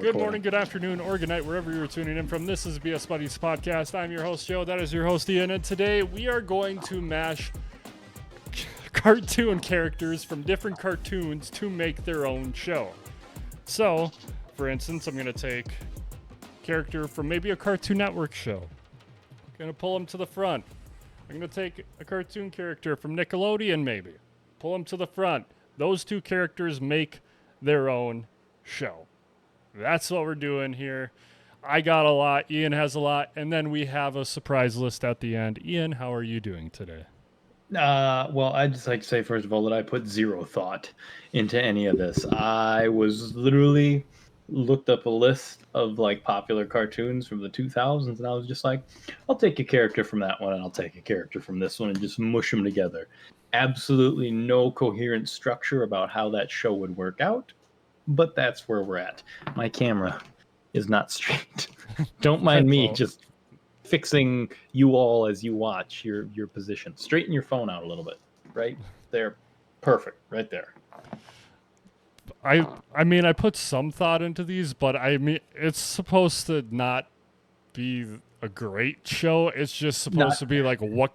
Good morning, good afternoon, or good night, wherever you're tuning in from. This is BS Buddies Podcast. I'm your host, Joe. That is your host, Ian. And today we are going to mash cartoon characters from different cartoons to make their own show. So, for instance, I'm going to take a character from maybe a Cartoon Network show. I'm going to pull him to the front. I'm going to take a cartoon character from Nickelodeon, maybe. Pull him to the front. Those two characters make their own show. That's what we're doing here. I got a lot. Ian has a lot. And then we have a surprise list at the end. Ian, how are you doing today? Well, I'd just like to say, first of all, that I put zero thought into any of this. I was literally looked up a list of like popular cartoons from the 2000s, and I was just like, I'll take a character from that one, and I'll take a character from this one, and just mush them together. Absolutely no coherent structure about how that show would work out, but that's where we're at. My camera is not straight. Don't mind me just fixing you all as you watch your position. Straighten your phone out a little bit. Right there. Perfect. Right there. I mean, I put some thought into these, but I mean, it's supposed to not be a great show. It's just supposed to be like, what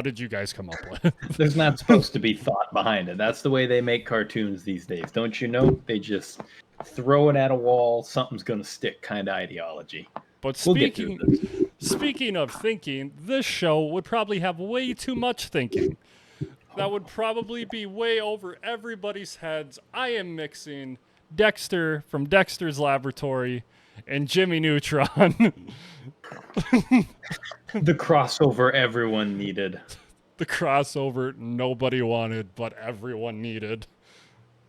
did you guys come up with? There's not supposed to be thought behind it. That's the way they make cartoons these days. Don't you know? They just throw it at a wall, something's going to stick kind of ideology. But speaking of thinking, this show would probably have way too much thinking. That would probably be way over everybody's heads. I am mixing Dexter from Dexter's Laboratory and Jimmy Neutron. The crossover everyone needed. The crossover nobody wanted, but everyone needed.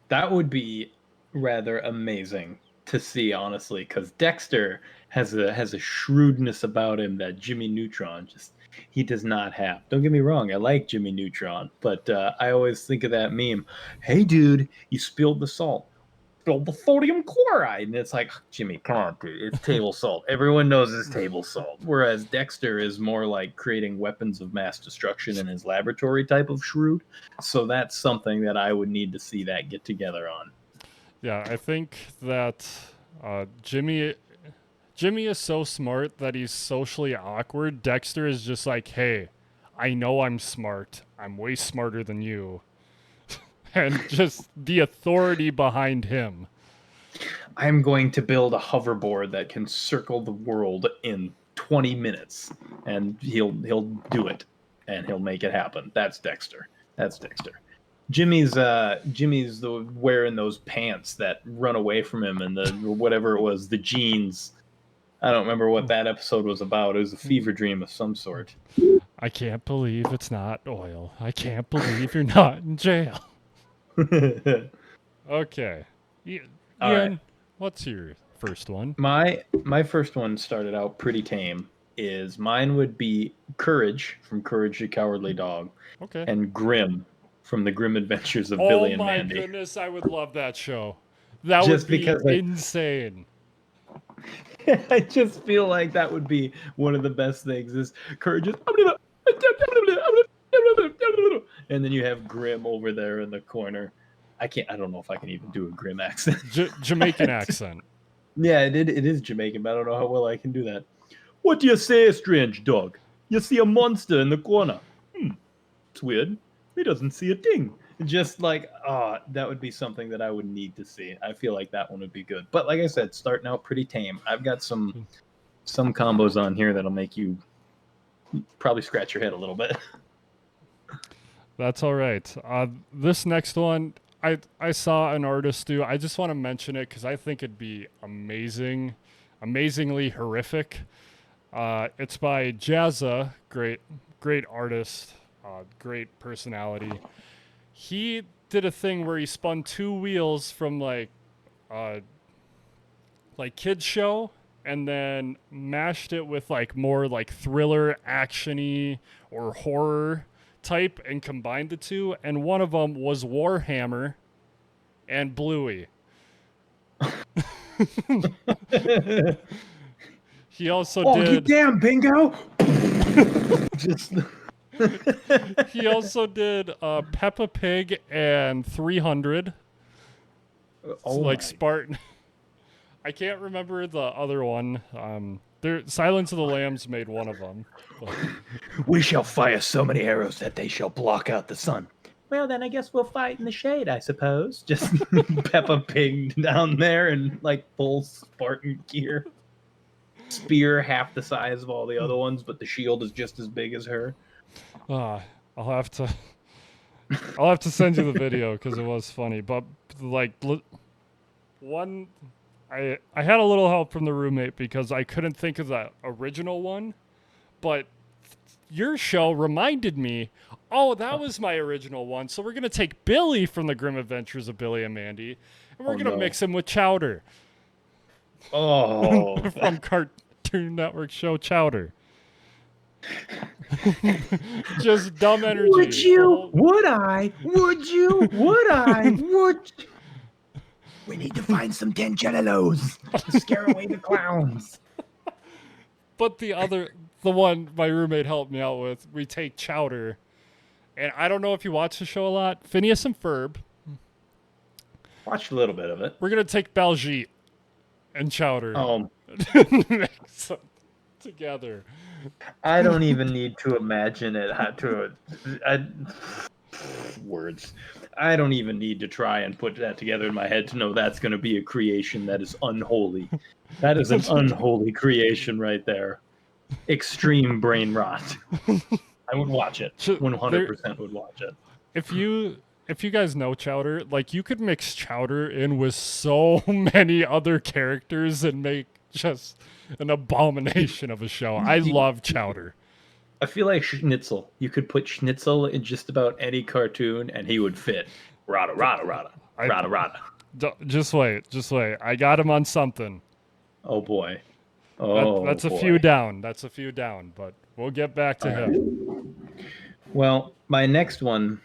That would be rather amazing to see, honestly, because Dexter has a shrewdness about him that Jimmy Neutron he does not have. Don't get me wrong, I like Jimmy Neutron, but I always think of that meme. Hey, dude, you spilled the salt. Spilled the sodium chloride. And it's like, Jimmy, come on, dude. It's table salt. Everyone knows it's table salt. Whereas Dexter is more like creating weapons of mass destruction in his laboratory type of shrewd. So that's something that I would need to see that get together on. Yeah, I think that Jimmy is so smart that he's socially awkward. Dexter is just like, hey, I know I'm smart. I'm way smarter than you. And just the authority behind him. I'm going to build a hoverboard that can circle the world in 20 minutes. And he'll do it. And he'll make it happen. That's Dexter. Jimmy's wearing those pants that run away from him and the whatever it was, the jeans. I don't remember what that episode was about. It was a fever dream of some sort. I can't believe it's not oil. I can't believe you're not in jail. Okay. Ian, right. What's your first one? My first one started out pretty tame. Mine would be Courage from Courage the Cowardly Dog. Okay. And Grim from The Grim Adventures of Billy and Mandy. Oh my goodness, I would love that show. That would be insane. I just feel like that would be one of the best things is Courage is, and then you have Grim over there in the corner. I don't know if I can even do a Grim accent. Jamaican accent. Yeah, it is Jamaican, but I don't know how well I can do that. What do you say, strange dog? You see a monster in the corner. It's weird. He doesn't see a thing. Just like, that would be something that I would need to see. I feel like that one would be good. But like I said, starting out pretty tame. I've got some combos on here that'll make you probably scratch your head a little bit. That's all right. This next one, I saw an artist do. I just want to mention it because I think it'd be amazingly horrific. It's by Jazza, great artist, great personality. He did a thing where he spun two wheels from like kids show and then mashed it with like more like thriller, action-y or horror type and combined the two. And one of them was Warhammer and Bluey. He also did. You damn bingo! Just. He also did Peppa Pig and 300. Like Spartan. I can't remember the other one. Silence of the Lambs made one of them. But We shall fire so many arrows that they shall block out the sun. Well, then I guess we'll fight in the shade, I suppose. Just Peppa Pig down there in like full Spartan gear. Spear half the size of all the other ones, but the shield is just as big as her. I'll have to. I'll have to send you the video because it was funny. But like one, I had a little help from the roommate because I couldn't think of the original one, but your show reminded me. Oh, that was my original one. So we're gonna take Billy from the Grim Adventures of Billy and Mandy, and we're gonna mix him with Chowder. Oh, From Cartoon Network show Chowder. Just dumb energy. would you? Would I? Would you? Would I? Would? We need to find some Tangelalos to scare away the clowns. But the one my roommate helped me out with, we take Chowder. And I don't know if you watch the show a lot. Phineas and Ferb. Watched a little bit of it. We're going to take Baljeet and Chowder. Mix them together. I don't even need to imagine it. Words. I don't even need to try and put that together in my head to know that's going to be a creation that is unholy. That is an unholy creation right there. Extreme brain rot. I would watch it. 100% would watch it. If you guys know Chowder, like you could mix Chowder in with so many other characters and make just an abomination of a show. I love Chowder. I feel like Schnitzel. You could put Schnitzel in just about any cartoon and he would fit. Rada, rada, rada. Rada, rada. Just wait. I got him on something. Oh boy. Oh, that's a few down. That's a few down, but we'll get back to him. Well, my next one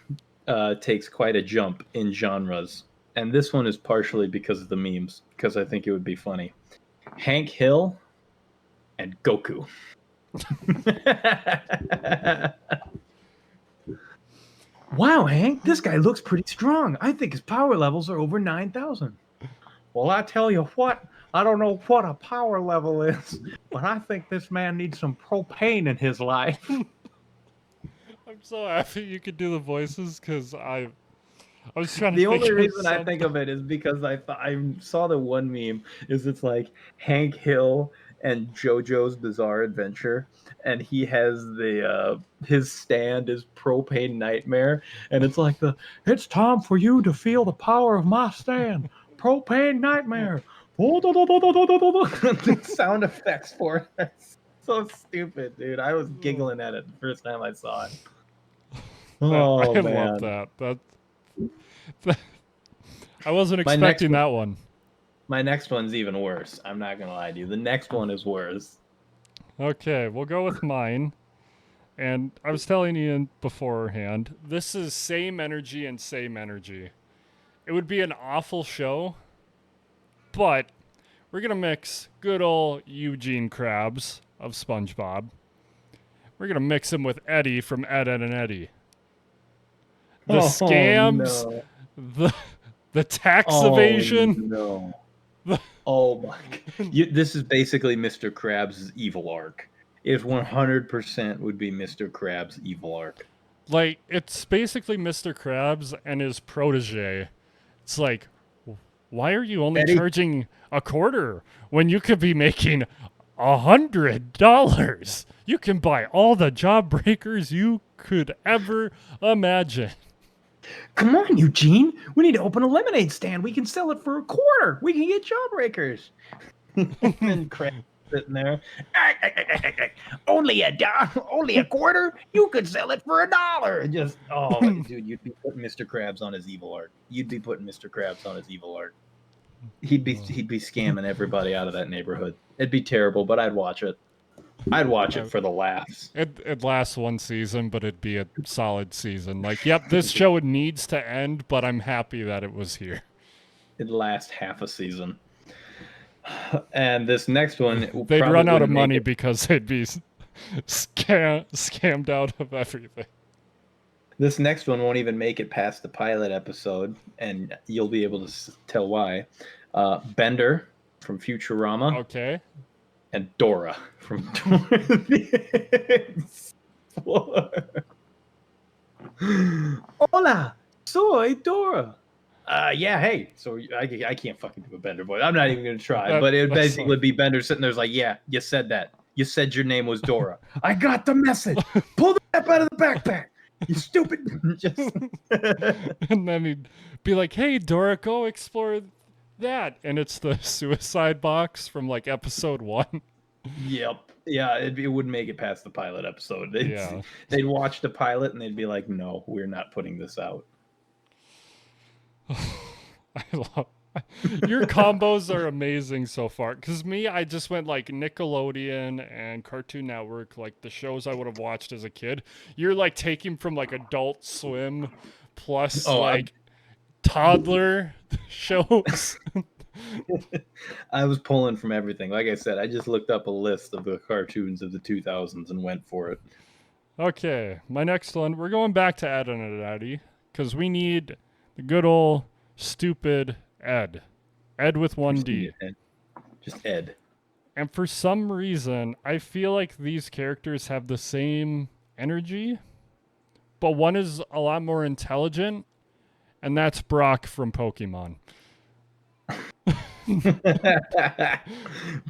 takes quite a jump in genres. And this one is partially because of the memes, because I think it would be funny. Hank Hill and Goku. Wow, Hank, this guy looks pretty strong. I think his power levels are over 9,000. Well, I tell you what, I don't know what a power level is, but I think this man needs some propane in his life. I'm so happy you could do the voices because I was trying to. The only reason I think of it is because I saw the one meme. It's like Hank Hill and JoJo's Bizarre Adventure, and he has his stand is Propane Nightmare, and it's like it's time for you to feel the power of my stand, Propane Nightmare. The sound effects for it. So stupid, dude. I was giggling at it the first time I saw it. Oh, I man. love that. I wasn't expecting that one. My next one's even worse. I'm not going to lie to you. The next one is worse. Okay, we'll go with mine. And I was telling Ian beforehand, this is same energy and same energy. It would be an awful show, but we're going to mix good old Eugene Krabs of SpongeBob. We're going to mix him with Eddie from Ed, Edd and Eddy. The scams, no. the tax evasion. No. Oh my God. This is basically Mr. Krabs' evil arc. It 100% would be Mr. Krabs' evil arc. Like, it's basically Mr. Krabs and his protege. It's like, why are you only charging a quarter when you could be making $100? You can buy all the jawbreakers you could ever imagine. Come on, Eugene. We need to open a lemonade stand. We can sell it for a quarter. We can get jawbreakers. And Krabs sitting there. Only a quarter? You could sell it for $1. Just, dude, you'd be putting Mr. Krabs on his evil art. He'd be scamming everybody out of that neighborhood. It'd be terrible, but I'd watch it. I'd watch it for the laughs. It lasts one season, but it'd be a solid season. Like, yep, this show needs to end, but I'm happy that it was here. It'd last half a season. And this next one... They'd run out of money because they'd be scammed out of everything. This next one won't even make it past the pilot episode, and you'll be able to tell why. Bender from Futurama, Okay. and Dora from Dora the Explorer. Hola, soy Dora. Yeah, hey. So I can't fucking do a Bender voice. I'm not even gonna try. But it basically would be Bender sitting there's like, yeah, you said that. You said your name was Dora. I got the message. Pull the map out of the backpack. You stupid. Just And then he'd be like, "Hey, Dora, go explore that." And it's the suicide box from like episode 1. Yep. Yeah, it wouldn't make it past the pilot episode. Yeah. They'd watch the pilot and they'd be like, no, we're not putting this out. I love your combos are amazing so far. Cause me, I just went like Nickelodeon and Cartoon Network, like the shows I would have watched as a kid. You're like taking from like Adult Swim plus like toddler shows. I was pulling from everything. Like I said, I just looked up a list of the cartoons of the 2000s and went for it. Okay, my next one. We're going back to Ed and Eddie because we need the good old stupid Ed. Ed with one D. Just Ed. And for some reason, I feel like these characters have the same energy, but one is a lot more intelligent, and that's Brock from Pokemon.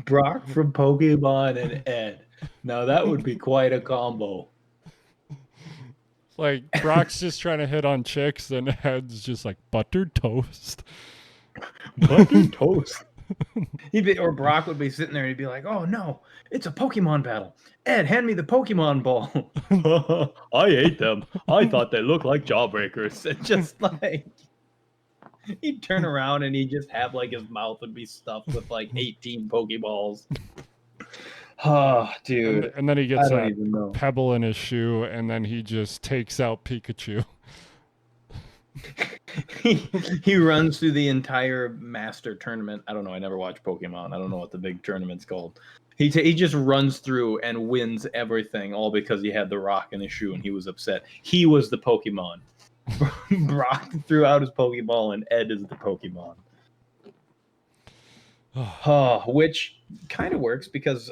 Brock from Pokemon and Ed. Now that would be quite a combo. Like, Brock's just trying to hit on chicks, and Ed's just like, buttered toast. Buttered toast. Or Brock would be sitting there and he'd be like, oh no, it's a Pokemon battle. Ed, hand me the Pokemon ball. I hate them. I thought they looked like jawbreakers. And just like, he'd turn around and he'd just have like his mouth would be stuffed with like 18 Pokeballs. Oh, dude. And then he gets a pebble in his shoe, and then he just takes out Pikachu. he runs through the entire master tournament. I don't know. I never watched Pokemon. I don't know what the big tournament's called. He just runs through and wins everything, all because he had the rock in his shoe and he was upset. He was the Pokemon. Brock threw out his Pokeball and Ed is the Pokemon. Which kind of works because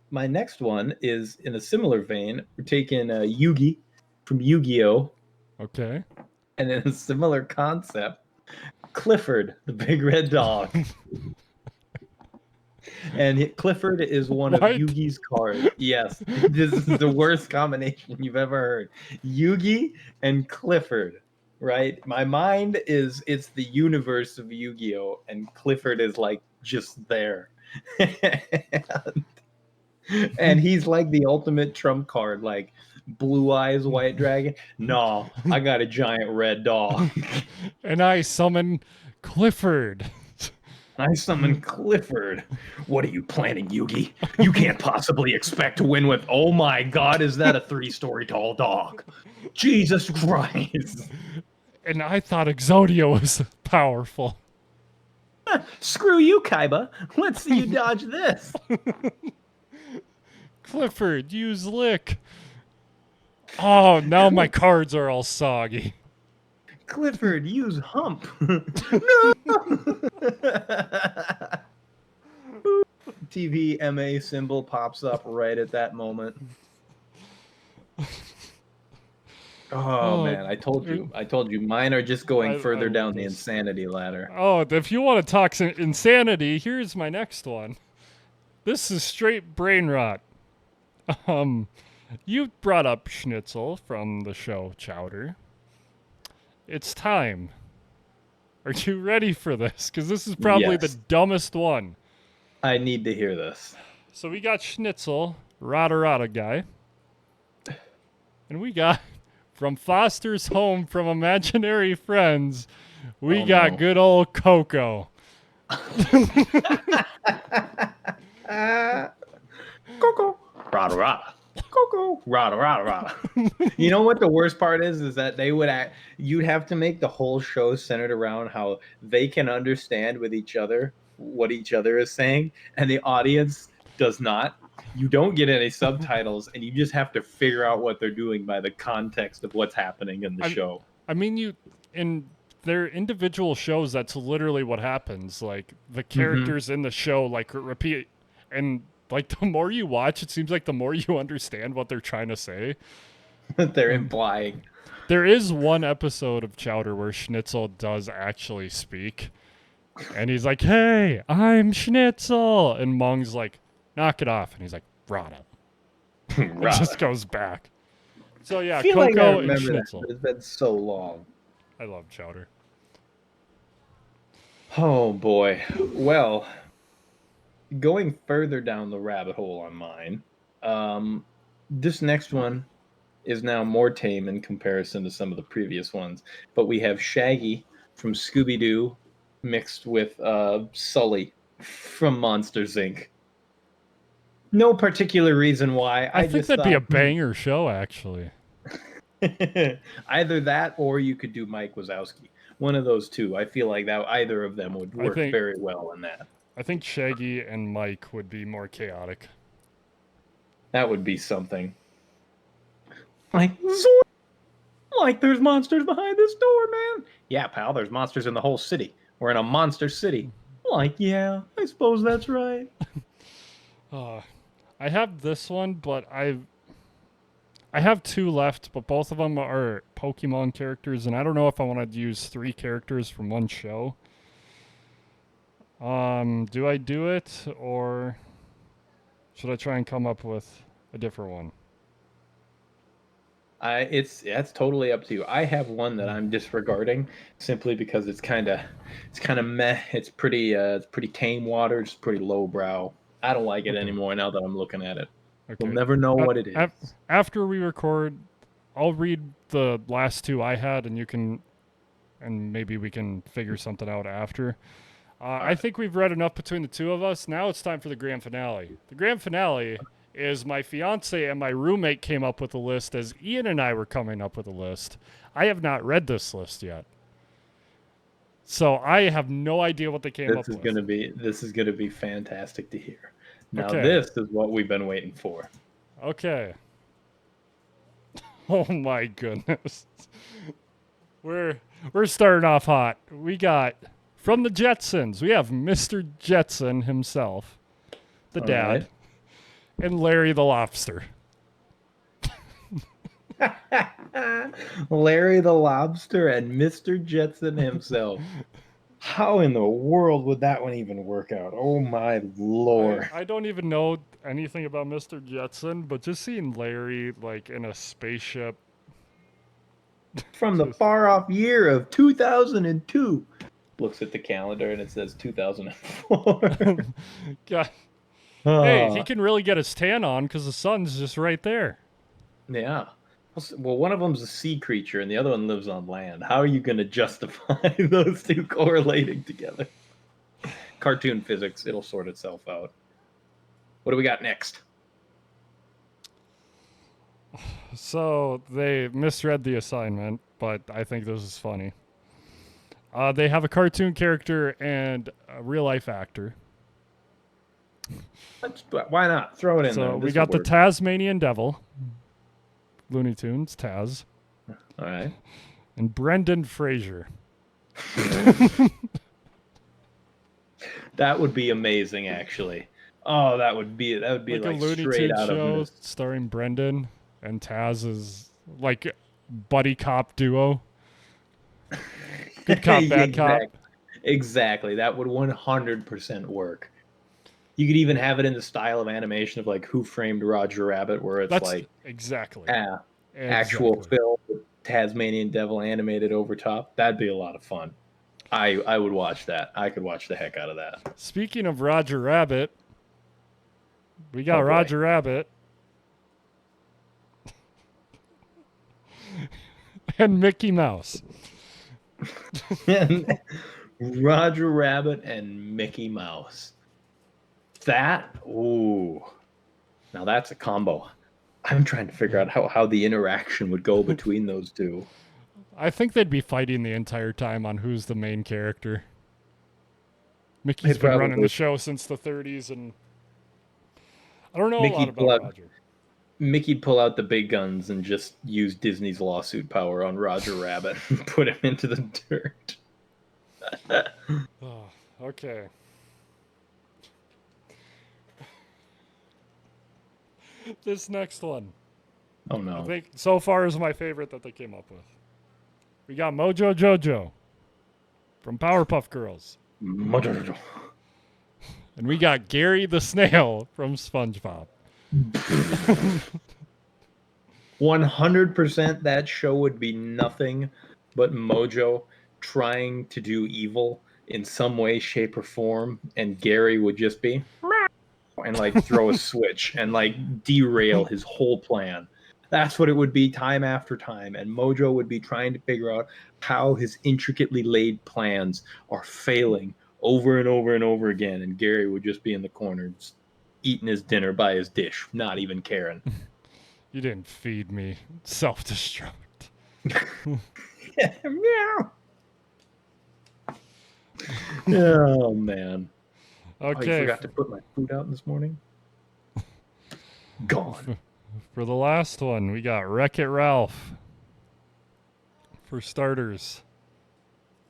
my next one is in a similar vein. We're taking Yugi from Yu-Gi-Oh! Okay. And in a similar concept, Clifford, the big red dog. And Clifford is one of Yugi's cards. Yes, this is the worst combination you've ever heard. Yugi and Clifford, right? My mind is it's the universe of Yu-Gi-Oh! And Clifford is like just there. And he's like the ultimate trump card, like blue eyes, white dragon. No, I got a giant red dog. And I summon Clifford. I summon Clifford. What are you planning, Yugi? You can't possibly expect to win with. Oh my God, is that a 3-story tall dog? Jesus Christ. And I thought Exodia was powerful. Screw you, Kaiba. Let's see you dodge this. Clifford, use lick. Oh, now my cards are all soggy. Clifford, use hump. No! TV MA symbol pops up right at that moment. Oh man, I told you. Mine are just going further down the insanity ladder. Oh, if you want to talk insanity, here's my next one. This is straight brain rot. You brought up Schnitzel from the show Chowder. It's time. Are you ready for this? Because this is probably the dumbest one. I need to hear this. So we got Schnitzel, Rada guy. And we got, from Foster's Home from Imaginary Friends, we got good old Coco. Coco. Rada. Coco. Rada. You know what the worst part is? Is that you'd have to make the whole show centered around how they can understand with each other what each other is saying, and the audience does not. You don't get any subtitles, and you just have to figure out what they're doing by the context of what's happening in the show. I mean, in they're individual shows, that's literally what happens. Like the Mm-hmm. characters in the show like repeat, and like the more you watch, it seems like the more you understand what they're trying to say. They're And implying. there is one episode of Chowder where Schnitzel does actually speak, and he's like, "Hey, I'm Schnitzel," and Mung's like, "Knock it off," and he's like, "Rada," and just goes back. So yeah, I feel like I Coco and remember that, Schnitzel. but it's been so long. I love Chowder. Oh boy. Well, going further down the rabbit hole on mine, this next one is now more tame in comparison to some of the previous ones. But we have Shaggy from Scooby Doo mixed with Sully from Monsters Inc. No particular reason why. I I think just that'd be a thought banger show, actually. either that or you could do Mike Wazowski. One of those two. I feel like that either of them would I work think very well in that. I think Shaggy and Mike would be more chaotic. That would be something. Like, Zor- like there's monsters behind this door, man. Yeah, pal, there's monsters in the whole city. We're in a monster city. Like, yeah, I suppose that's right. I have this one, but I have two left, but both of them are Pokemon characters, and I don't know if I want to use 3 characters from one show. Do I do it, or should I try and come up with a different one? That's totally up to you. I have one that I'm disregarding simply because it's kind of meh. It's pretty tame water. It's pretty lowbrow. I don't like it Okay. anymore now that I'm looking at it. We'll Okay. never know what it is. After we record, I'll read the last 2 I had, and maybe we can figure something out after. I think we've read enough between the 2 of us. Now it's time for the grand finale. The grand finale is my fiance and my roommate came up with a list as Ian and I were coming up with a list. I have not read this list yet. So I have no idea what they came up with. This is gonna be fantastic to hear. Now Okay. this is what we've been waiting for. Okay. Oh my goodness. We're starting off hot. We got from the Jetsons. We have Mr. Jetson himself, the All dad, right. and Larry the lobster. Larry the Lobster and Mr. Jetson himself. How in the world would that one even work out? Oh my lord. I don't even know anything about Mr. Jetson, but just seeing Larry like in a spaceship. From the far off year of 2002. Looks at the calendar and it says 2004. God. Hey, he Ah, can really get his tan on because the sun's just right there. yeah. Well, one of them's a sea creature and the other one lives on land. How are you going to justify those two correlating together? Cartoon physics, it'll sort itself out. What do we got next? So they misread the assignment, but I think this is funny. They have a cartoon character and a real life actor. Why not? Throw it in there. So we This got will the work. Tasmanian Devil, Looney Tunes, Taz, All right. and Brendan Fraser. That would be amazing, actually. Oh, that would be Like a like Looney straight Tunes out of show this. starring Brendan and Taz is like buddy cop duo. Good cop, bad cop. Exactly. That would 100% work. You could even have it in the style of animation of like Who Framed Roger Rabbit, where it's That's like exactly. actual Exactly. film with Tasmanian Devil animated over top. That'd be a lot of fun. I would watch that. I could watch the heck out of that. Speaking of Roger Rabbit, we got Oh, boy. Roger Rabbit and Mickey Mouse. Roger Rabbit and Mickey Mouse. Ooh. Now that's a combo. I'm trying to figure out how the interaction would go between those two. I think they'd be fighting the entire time on who's the main character. Mickey's They been running probably- the show since the 30s, and I don't know a Mickey lot about Plug. Roger. Mickey'd pull out the big guns and just use Disney's lawsuit power on Roger Rabbit and put him into the dirt. Oh, okay. This next one, Oh I no. think so far is my favorite that they came up with. We got Mojo Jojo from Powerpuff Girls. Mojo. And we got Gary the Snail from SpongeBob. 100% that show would be nothing but Mojo trying to do evil in some way, shape, or form, and Gary would just be and like throw a switch and like derail his whole plan. That's what it would be time after time. And Mojo would be trying to figure out how his intricately laid plans are failing over and over and over again. And Gary would just be in the corner just eating his dinner by his dish, not even caring. You didn't feed me. Self-destruct. Meow. Oh man. Oh, you Okay, forgot to put my food out this morning? Gone. for the last one, we got Wreck-It Ralph. For starters.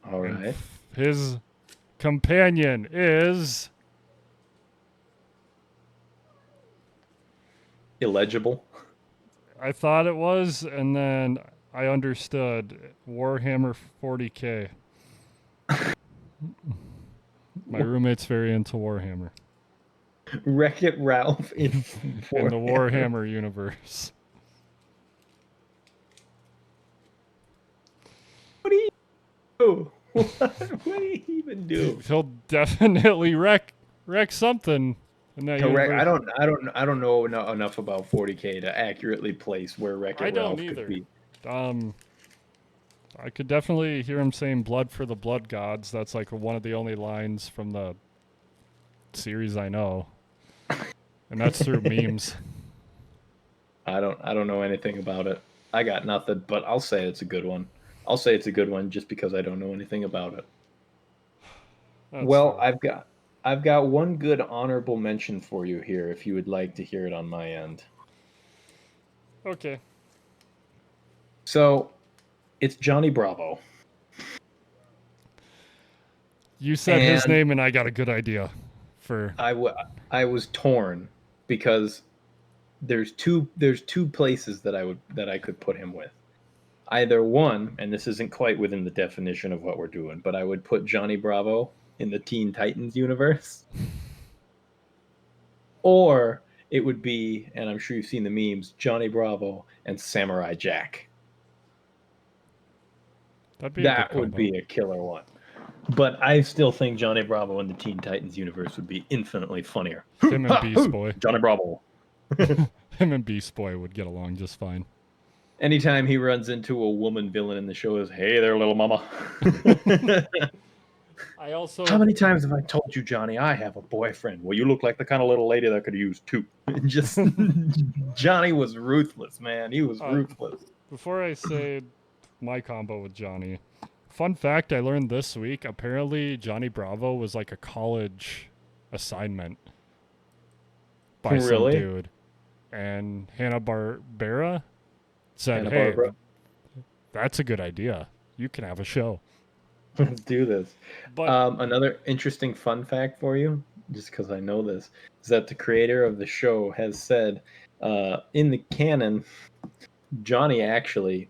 All And right. his companion is... Illegible. I thought it was, and then I understood. Warhammer 40K. My roommate's very into Warhammer. Wreck-It Ralph in In the Warhammer universe. What do you do? What do you even do? He'll definitely wreck something in that Correct. universe. I don't know enough about 40K to accurately place where I Wreck-It don't Ralph either. could be. I could definitely hear him saying "blood for the blood gods." That's like one of the only lines from the series I know, and that's through memes. I don't know anything about it. I got nothing, but I'll say it's a good one. I'll say it's a good one just because I don't know anything about it. That's Well, fair. I've got one good honorable mention for you here if you would like to hear it on my end. Okay. So, it's Johnny Bravo. You said his And name, and I got a good idea for. I was torn because there's two places that I could put him with. Either one, and this isn't quite within the definition of what we're doing, but I would put Johnny Bravo in the Teen Titans universe. Or it would be, and I'm sure you've seen the memes, Johnny Bravo and Samurai Jack. That'd be a good That would combo. be a killer one. But I still think Johnny Bravo in the Teen Titans universe would be infinitely funnier. Him and Beast Boy. Johnny Bravo. Him and Beast Boy would get along just fine. Anytime he runs into a woman villain in the show is, hey there, little mama. I also. How many times have I told you, Johnny, I have a boyfriend? Well, you look like the kind of little lady that could use two. Just Johnny was ruthless, man. He was ruthless. Before I say my combo with Johnny, fun fact I learned this week: apparently Johnny Bravo was like a college assignment by some Really? dude, and Hanna-Barbera said, Hanna-Barbera? "Hey, that's a good idea. You can have a show." Let's do this. But Another interesting fun fact for you, just because I know this, is that the creator of the show has said in the canon, Johnny actually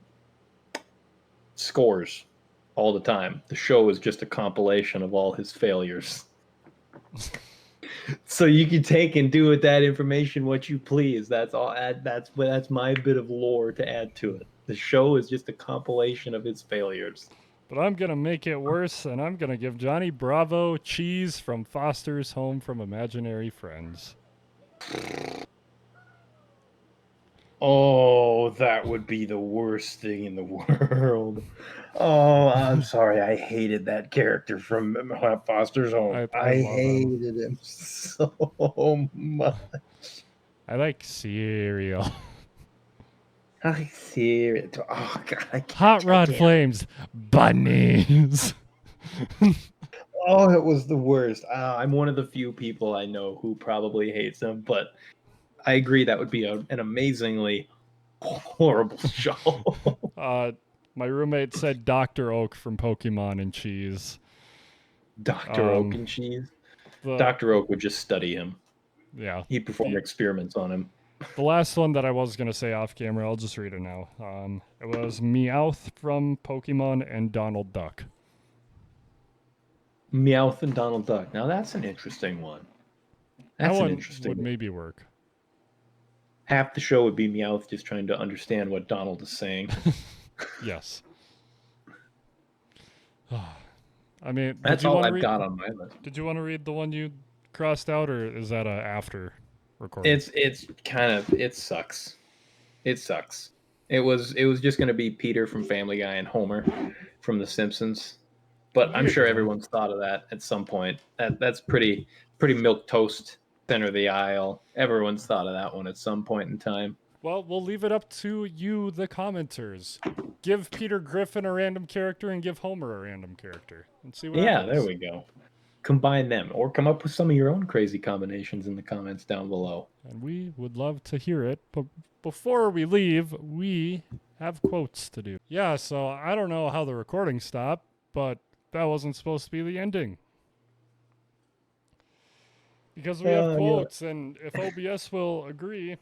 scores all the time. The show is just a compilation of all his failures. So you can take and do with that information what you please. That's all. That's my bit of lore to add to it. The show is just a compilation of his failures. I'm gonna make it worse, and I'm gonna give Johnny Bravo cheese from Foster's Home from Imaginary Friends. Oh, that would be the worst thing in the world. Oh, I'm sorry. I hated that character from Foster's Home. I I love him. hated him so much. I like cereal. I see it. Oh God, I can't. Hot Rod damn. Flames, bunnies. Oh, it was the worst. I'm one of the few people I know who probably hates him, but I agree that would be an amazingly horrible show. My roommate said Dr. Oak from Pokemon and cheese. Dr. Oak Um, and cheese. the Dr. Oak would just study him. yeah, He'd perform the experiments on him. the last one that I was gonna say off camera, I'll just read it now. It was Meowth from Pokemon and Donald Duck. Meowth and Donald Duck. Now that's an interesting one. That That's an one interesting would one. maybe work. Half the show would be Meowth just trying to understand what Donald is saying. Yes. I mean, That's all I've got on my list. Did you want to read the one you crossed out, or is that a after recording? It's kind of it sucks. It sucks. It was just going to be Peter from Family Guy and Homer from The Simpsons, but That'd be I'm a sure good one. everyone's thought of that at some point. That's pretty milk toast, center of the aisle. Everyone's thought of that one at some point in time. Well, we'll leave it up to you, the commenters. Give Peter Griffin a random character and give Homer a random character, and see what Yeah, happens. there we go. Combine them, or come up with some of your own crazy combinations in the comments down below. And we would love to hear it. But before we leave, we have quotes to do. Yeah, so I don't know how the recording stopped, but that wasn't supposed to be the ending. Because we have Yeah. quotes, and if OBS will agree,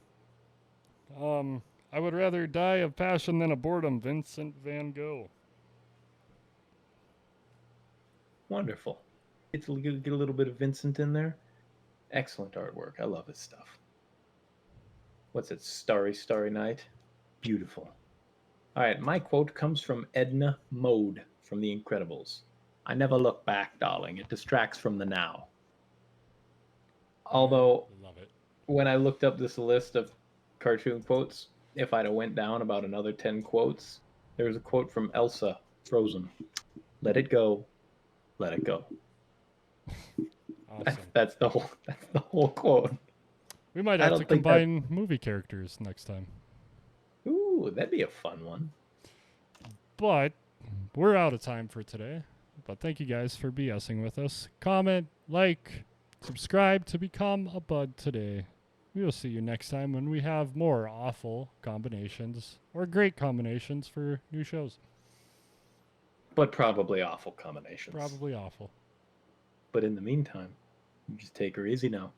I would rather die of passion than of boredom, Vincent Van Gogh. Wonderful. Get a little bit of Vincent in there. Excellent artwork. I love his stuff. What's it? Starry, Starry Night. Beautiful. All right, my quote comes from Edna Mode from The Incredibles. I never look back, darling. It distracts from the now. Although, Love it. when I looked up this list of cartoon quotes, if I'd have went down about another 10 quotes, there was a quote from Elsa, Frozen. Let it go. Let it go. Awesome. That's the whole quote. We might I have don't to think that- combine movie characters next time. Ooh, that'd be a fun one. But we're out of time for today. But thank you guys for BSing with us. Comment, like, subscribe to become a bud today. We will see you next time when we have more awful combinations or great combinations for new shows. But probably awful combinations. Probably awful. But in the meantime, you just take her easy now.